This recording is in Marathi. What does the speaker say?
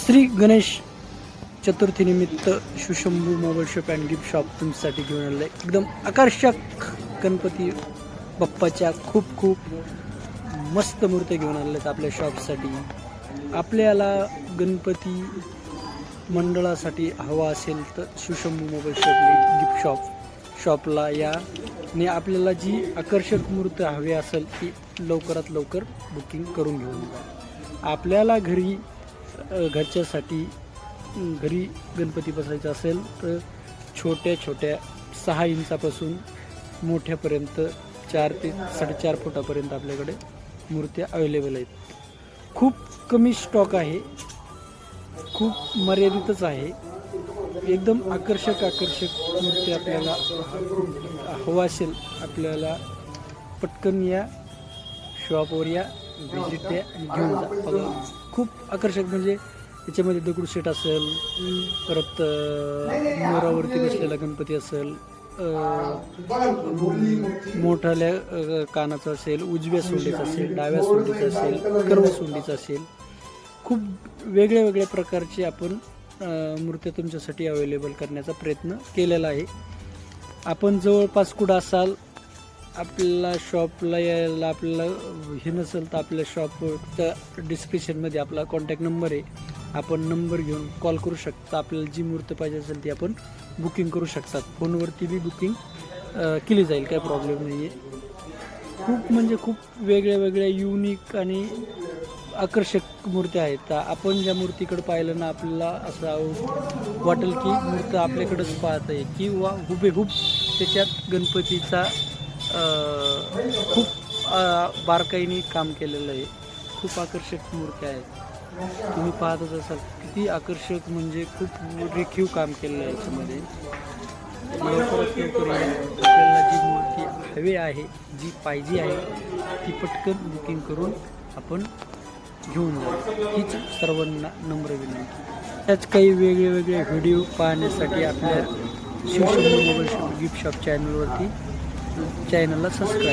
श्री गणेश चतुर्थीनिमित्त Shivshambhu mobile shop and gift shop तुमच्यासाठी घेऊन आलं आहे. एकदम आकर्षक गणपती बाप्पाच्या खूप खूप मस्त मूर्त्या घेऊन आलेल्या आहेत आपल्या शॉपसाठी. आपल्याला गणपती मंडळासाठी हवा असेल तर शिवशंभू मोबाईल शॉप शॉपला या ने आपल्याला जी आकर्षक मूर्ती हवी असेल ती लवकरात लवकर बुकिंग करून घेऊन जा. आपल्याला घरच्यासाठी घरी गणपती बसायचा असेल तर छोट्या छोट्या 6 इंचापासून मोठ्यापर्यंत 4 ते 4.5 फुटापर्यंत आपल्याकडे मूर्त्या अवेलेबल आहेत. खूप कमी स्टॉक आहे, खूप मर्यादितच आहे. एकदम आकर्षक मूर्ती आपल्याला हवा असेल आपल्याला पटकन या शॉपवर या, व्हिजिट द्या आणि घेऊन जा. बघा खूप आकर्षक म्हणजे याच्यामध्ये दगडूशेठ असेल, परत मोरावरती बसलेला गणपती असेल, मोठाल्या कानाचा असेल, उजव्या सोंडीचा असेल, डाव्या सोंडीचा असेल, कर्व सोंडीचा असेल. खूप वेगळ्या प्रकारचे आपण मूर्त्या तुमच्यासाठी अवेलेबल करण्याचा प्रयत्न केलेला आहे. आपण जवळपास कुठं असाल, आपल्याला शॉपला यायला आपल्याला हे नसेल तर आपल्या शॉपच्या डिस्क्रिप्शनमध्ये आपला कॉन्टॅक्ट नंबर आहे. आपण नंबर घेऊन कॉल करू शकता. आपल्याला जी मूर्ती पाहिजे असेल ती आपण बुकिंग करू शकतात. फोनवरती बी बुकिंग केली जाईल, काही प्रॉब्लेम नाही आहे. खूप म्हणजे खूप वेगळ्या युनिक आणि आकर्षक मूर्त्या आहेत. तर आपण ज्या मूर्तीकडे पाहिलं ना आपल्याला असं वाटेल की मूर्ती आपल्याकडेच पाहत आहे, किंवा हुबेहूब त्याच्यात गणपतीचा खूप बारकाईने काम केलेलं आहे. खूप आकर्षक मूर्त्या आहेत. तुम्ही पाहतच असाल किती आकर्षक, म्हणजे खूप रेखीव काम केलेलं आहे याच्यामध्ये. लवकरात लवकर आपल्याला जी मूर्ती हवी आहे, जी पाहिजे आहे ती पटकन बुकिंग करून आपण घेऊन जा. हीच सर्वांना नम्र विनंती. त्याच काही वेगळे व्हिडिओ पाहण्यासाठी आपल्या Shivshambhu mobile shop gift shop चॅनलला सबस्क्राईब